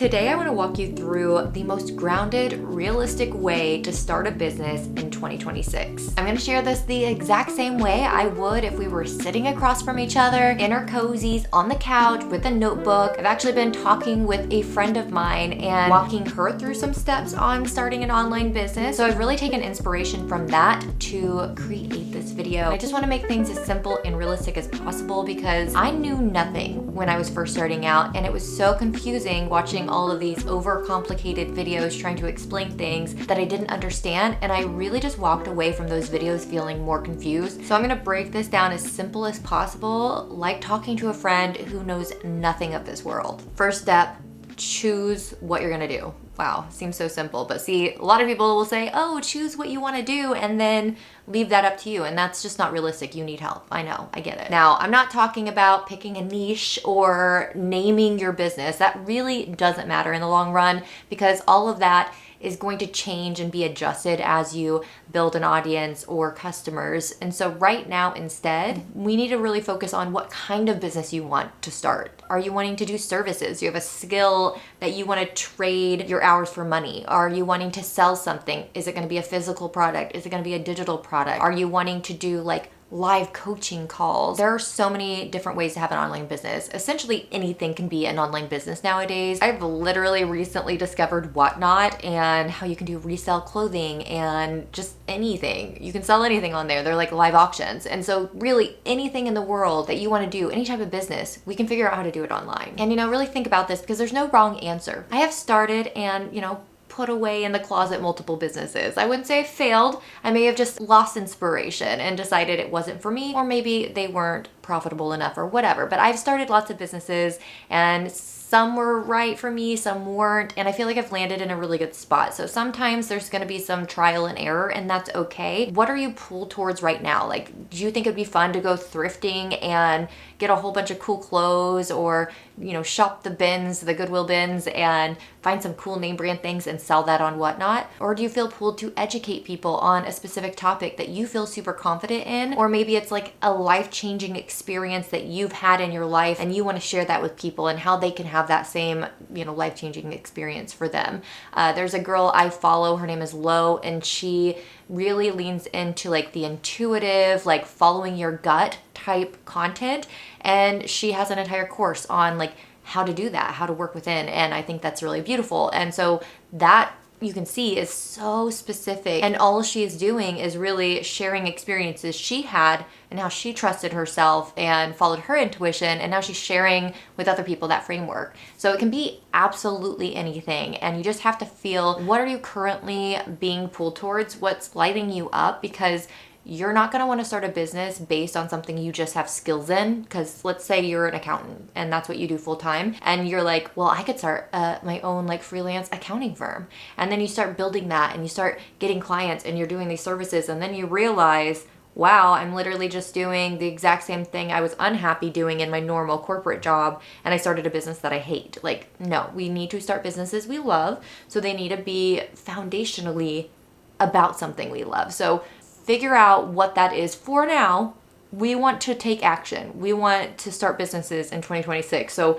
Today I want to walk you through the most grounded, realistic way to start a business in 2026. I'm going to share this the exact same way I would if we were sitting across from each other in our cozies on the couch with a notebook. I've actually been talking with a friend of mine and walking her through some steps on starting an online business. So I've really taken inspiration from that to create this video. I just want to make things as simple and realistic as possible because I knew nothing when I was first starting out, and it was so confusing watching all of these overcomplicated videos trying to explain things that I didn't understand, and I really just walked away from those videos feeling more confused. So I'm gonna break this down as simple as possible, like talking to a friend who knows nothing of this world. First step, choose what you're gonna do. Wow, seems so simple, but see, a lot of people will say, oh, choose what you wanna do, and then leave that up to you, and that's just not realistic. You need help. I know, I get it. Now, I'm not talking about picking a niche or naming your business. That really doesn't matter in the long run because all of that is going to change and be adjusted as you build an audience or customers. And so right now, instead, we need to really focus on what kind of business you want to start. Are you wanting to do services? You have a skill that you want to trade your hours for money? Are you wanting to sell something? Is it going to be a physical product? Is it going to be a digital product? Are you wanting to do like live coaching calls? There are so many different ways to have an online business. Essentially anything can be an online business nowadays. I've literally recently discovered Whatnot and how you can do resale clothing and just anything. You can sell anything on there. They're like live auctions. And so really anything in the world that you want to do, any type of business, we can figure out how to do it online. And really think about this because there's no wrong answer. I have started and put away in the closet multiple businesses. I wouldn't say I failed. I may have just lost inspiration and decided it wasn't for me, or maybe they weren't profitable enough or whatever. But I've started lots of businesses and some were right for me, some weren't, and I feel like I've landed in a really good spot. So sometimes there's gonna be some trial and error, and that's okay. What are you pulled towards right now? Like, do you think it'd be fun to go thrifting and get a whole bunch of cool clothes, or shop the bins, the Goodwill bins, and find some cool name brand things and sell that on Whatnot? Or do you feel pulled to educate people on a specific topic that you feel super confident in? Or maybe it's like a life-changing experience that you've had in your life and you want to share that with people and how they can have that same life-changing experience for them. There's a girl I follow, her name is Lo, and she really leans into like the intuitive, like following your gut type content, and she has an entire course on like how to do that, how to work within, and I think that's really beautiful. And so that, you can see, is so specific, and all she is doing is really sharing experiences she had and how she trusted herself and followed her intuition, and now she's sharing with other people that framework. So it can be absolutely anything, and you just have to feel, what are you currently being pulled towards? What's lighting you up? Because you're not going to want to start a business based on something you just have skills in. Because let's say you're an accountant and that's what you do full time, and you're like, well, I could start my own like freelance accounting firm. And then you start building that and you start getting clients and you're doing these services, and then you realize, wow, I'm literally just doing the exact same thing I was unhappy doing in my normal corporate job, and I started a business that I hate. Like, no, we need to start businesses we love, so they need to be foundationally about something we love. So figure out what that is. For now, we want to take action. We want to start businesses in 2026. So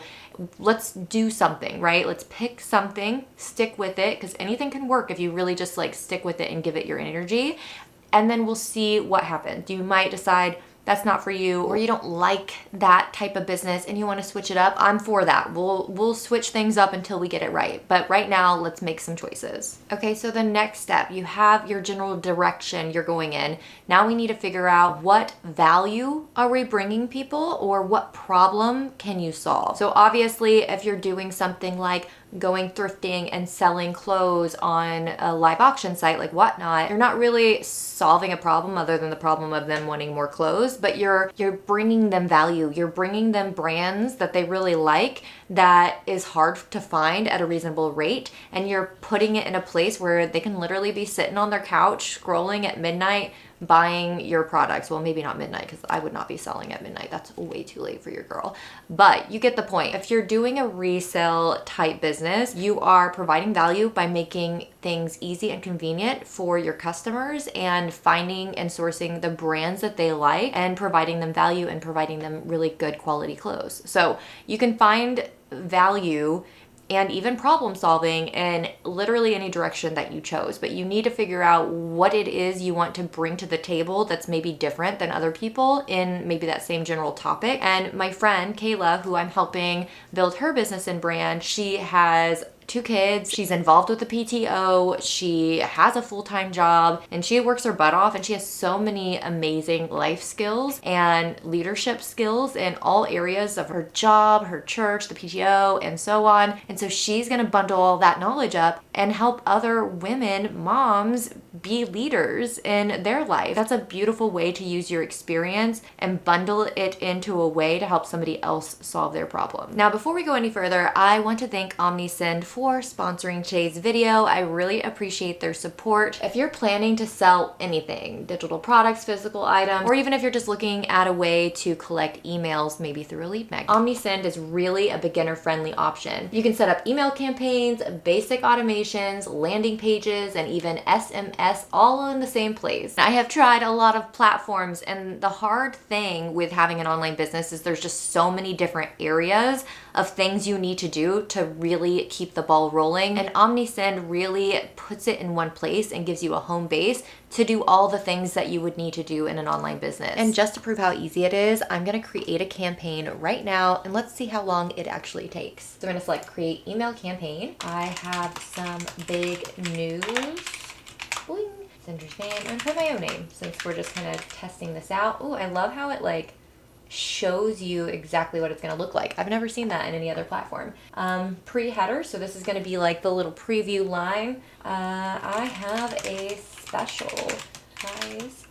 let's do something, right? Let's pick something, stick with it, because anything can work if you really just like stick with it and give it your energy. And then we'll see what happens. You might decide that's not for you, or you don't like that type of business and you want to switch it up. I'm for that. We'll switch things up until we get it right. But right now, let's make some choices. Okay, so the next step, you have your general direction you're going in. Now we need to figure out what value are we bringing people, or what problem can you solve? So obviously, if you're doing something like going thrifting and selling clothes on a live auction site like Whatnot, you're not really solving a problem other than the problem of them wanting more clothes, but you're bringing them value. You're bringing them brands that they really like that is hard to find at a reasonable rate, and you're putting it in a place where they can literally be sitting on their couch scrolling at midnight buying your products. Well, maybe not midnight, because I would not be selling at midnight. That's way too late for your girl. But you get the point. If you're doing a resale type business, you are providing value by making things easy and convenient for your customers and finding and sourcing the brands that they like and providing them value and providing them really good quality clothes. So you can find value and even problem solving in literally any direction that you chose. But you need to figure out what it is you want to bring to the table that's maybe different than other people in maybe that same general topic. And my friend Kayla, who I'm helping build her business and brand, she has 2 kids. She's involved with the PTO. She has a full-time job and she works her butt off, and she has so many amazing life skills and leadership skills in all areas of her job, her church, the PTO, and so on. And so she's going to bundle all that knowledge up and help other women, moms, be leaders in their life. That's a beautiful way to use your experience and bundle it into a way to help somebody else solve their problem. Now, before we go any further, I want to thank OmniSend for sponsoring today's video. I really appreciate their support. If you're planning to sell anything, digital products, physical items, or even if you're just looking at a way to collect emails, maybe through a lead magnet, OmniSend is really a beginner-friendly option. You can set up email campaigns, basic automations, landing pages, and even SMS all in the same place. I have tried a lot of platforms, and the hard thing with having an online business is there's just so many different areas of things you need to do to really keep the ball rolling. And OmniSend really puts it in one place and gives you a home base to do all the things that you would need to do in an online business. And just to prove how easy it is, I'm gonna create a campaign right now, and let's see how long it actually takes. So I'm gonna select create email campaign. I have some big news. Boing. Send your name. I'm gonna put my own name since we're just kind of testing this out. Oh, I love how it like shows you exactly what it's going to look like. I've never seen that in any other platform. Pre-header, so this is going to be like the little preview line. I have a special prize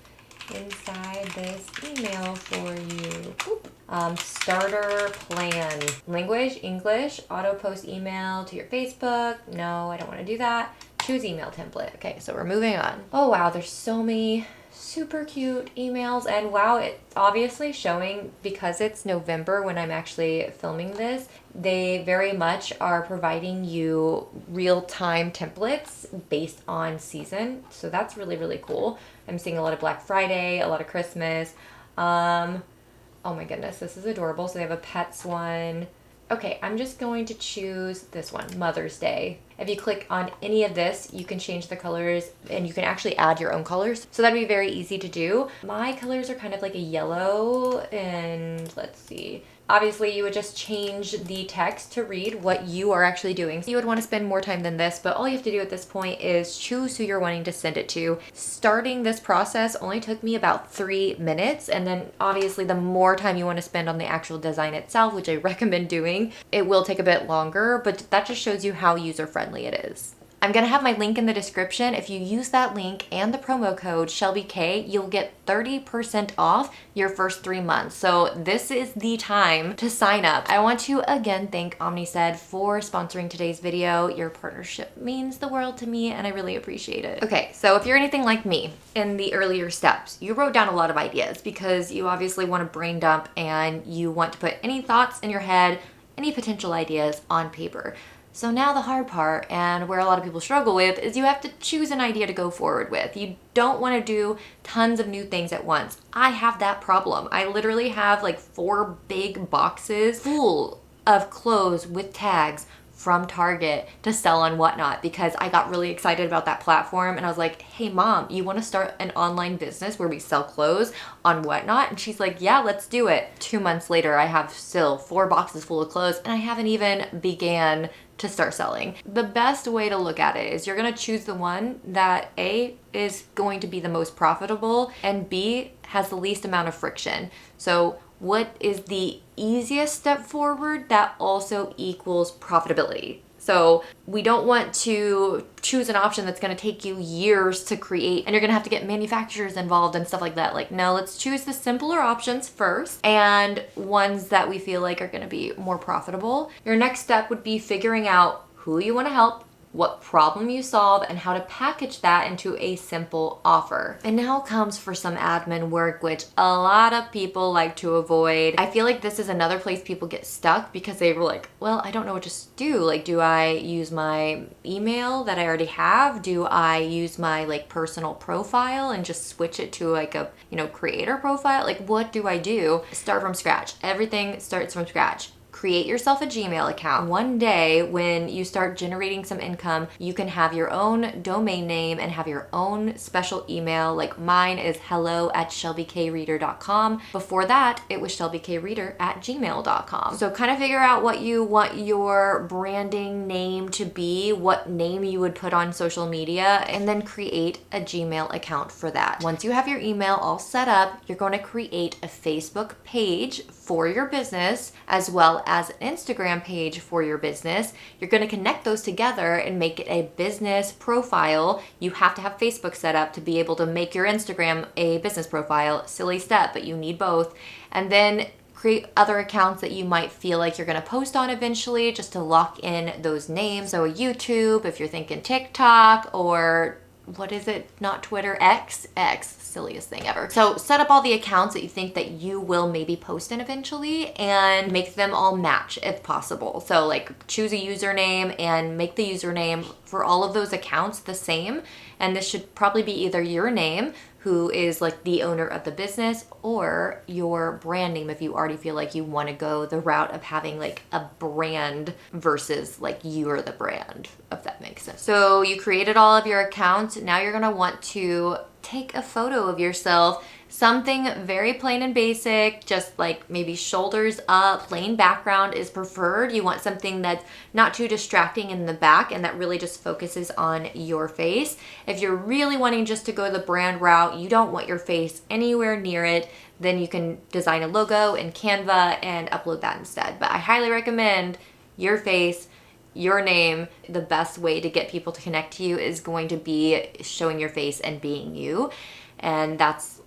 inside this email for you. Starter plan. Language, English, auto post email to your Facebook. No, I don't want to do that. Choose email template. Okay, so we're moving on. Oh wow, there's so many super cute emails, and wow, it's obviously showing because it's November when I'm actually filming this. They very much are providing you real-time templates based on season, so that's really, really cool. I'm seeing a lot of Black Friday, a lot of Christmas. Oh my goodness, this is adorable. So they have a pets one. Okay, I'm just going to choose this one, Mother's Day. If you click on any of this, you can change the colors and you can actually add your own colors. So that'd be very easy to do. My colors are kind of like a yellow, and let's see. Obviously, you would just change the text to read what you are actually doing. So you would want to spend more time than this, but all you have to do at this point is choose who you're wanting to send it to. Starting this process only took me about 3 minutes, and then obviously the more time you want to spend on the actual design itself, which I recommend doing, it will take a bit longer, but that just shows you how user-friendly it is. I'm gonna have my link in the description. If you use that link and the promo code ShelbyK, you'll get 30% off your first 3 months. So this is the time to sign up. I want to again thank OmniSend for sponsoring today's video. Your partnership means the world to me, and I really appreciate it. Okay, so if you're anything like me in the earlier steps, you wrote down a lot of ideas because you obviously want to brain dump and you want to put any thoughts in your head, any potential ideas on paper. So now the hard part, and where a lot of people struggle with, is you have to choose an idea to go forward with. You don't want to do tons of new things at once. I have that problem. I literally have like 4 big boxes full of clothes with tags from Target to sell on Whatnot because I got really excited about that platform, and I was like, hey mom, you want to start an online business where we sell clothes on Whatnot? And she's like, yeah, let's do it. 2 months later, I have still 4 boxes full of clothes, and I haven't even began to start selling. The best way to look at it is you're gonna choose the one that A, is going to be the most profitable, and B, has the least amount of friction. So what is the easiest step forward that also equals profitability? So we don't want to choose an option that's going to take you years to create and you're going to have to get manufacturers involved and stuff like that. Like, no, let's choose the simpler options first and ones that we feel like are going to be more profitable. Your next step would be figuring out who you want to help, what problem you solve, and how to package that into a simple offer. And now comes for some admin work, which a lot of people like to avoid. I feel like this is another place people get stuck because they were like, well, I don't know what to do. Like, do I use my email that I already have? Do I use my like personal profile and just switch it to like a, creator profile? Like, what do I do? Start from scratch. Everything starts from scratch. create yourself a Gmail account. One day when you start generating some income, you can have your own domain name and have your own special email. Like mine is hello@shelbykayreeder.com. Before that, it was shelbykayreeder@gmail.com. So kind of figure out what you want your branding name to be, what name you would put on social media, and then create a Gmail account for that. Once you have your email all set up, you're going to create a Facebook page for your business as well as an Instagram page for your business. You're going to connect those together and make it a business profile. You have to have Facebook set up to be able to make your Instagram a business profile. Silly step, but you need both. And then create other accounts that you might feel like you're going to post on eventually, just to lock in those names. So YouTube, if you're thinking TikTok, or what is it? Not Twitter, X, silliest thing ever. So set up all the accounts that you think that you will maybe post in eventually and make them all match if possible. So like choose a username and make the username for all of those accounts the same. And this should probably be either your name, who is like the owner of the business, or your brand name if you already feel like you want to go the route of having like a brand versus like you are the brand, if that makes sense. So you created all of your accounts. Now you're going to want to take a photo of yourself, something very plain and basic, just like maybe shoulders up, plain background is preferred. You want something that's not too distracting in the back and that really just focuses on your face. If you're really wanting just to go the brand route, you don't want your face anywhere near it, then you can design a logo in Canva and upload that instead. But I highly recommend your face, your name. The best way to get people to connect to you is going to be showing your face and being you. And that's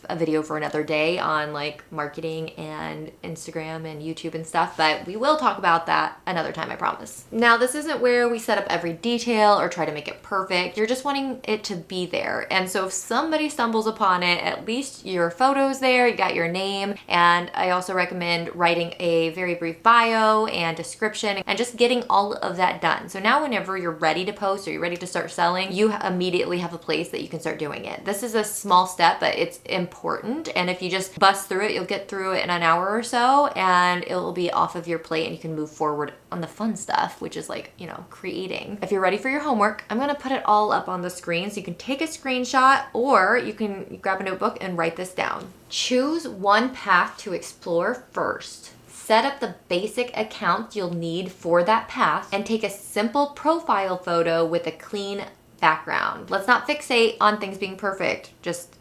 a video for another day on like marketing and Instagram and YouTube and stuff, but we will talk about that another time, I promise. Now, this isn't where we set up every detail or try to make it perfect. You're just wanting it to be there. And so if somebody stumbles upon it, at least your photo's there, you got your name. And I also recommend writing a very brief bio and description and just getting all of that done. So now whenever you're ready to post or you're ready to start selling, you immediately have a place that you can start doing it. This is a small step, but it's important. And if you just bust through it, you'll get through it in an hour or so and it will be off of your plate and you can move forward on the fun stuff, which is like, creating. If you're ready for your homework, I'm going to put it all up on the screen so you can take a screenshot or you can grab a notebook and write this down. Choose one path to explore first. Set up the basic account you'll need for that path and take a simple profile photo with a clean background. Let's not fixate on things being perfect. Just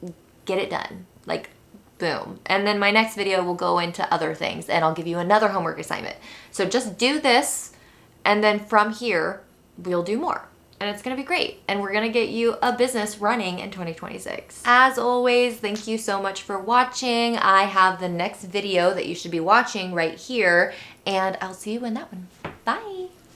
get it done. Like, boom. And then my next video will go into other things and I'll give you another homework assignment. So just do this and then from here, we'll do more. And it's gonna be great. And we're gonna get you a business running in 2026. As always, thank you so much for watching. I have the next video that you should be watching right here and I'll see you in that one. Bye.